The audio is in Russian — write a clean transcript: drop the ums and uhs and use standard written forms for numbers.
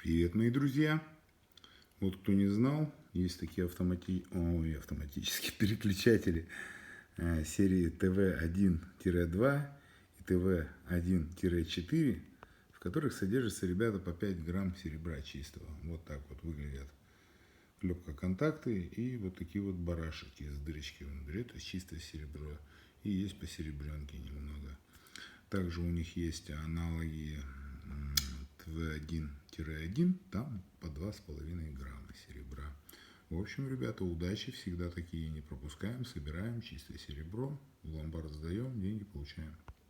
Привет, мои друзья! Вот кто не знал, есть такие автоматические переключатели серии ТВ-1-2 и ТВ-1-4, в которых содержатся, ребята, по 5 грамм серебра чистого. Вот так вот выглядят клепкоконтакты и вот такие вот барашки с дырочки внутри. Это чистое серебро. И есть посеребренки немного. Также у них есть аналоги ТВ-1-1, там по 2,5 грамма серебра. В общем, ребята, удачи, всегда такие не пропускаем, собираем чистое серебро, в ломбард сдаем, деньги получаем.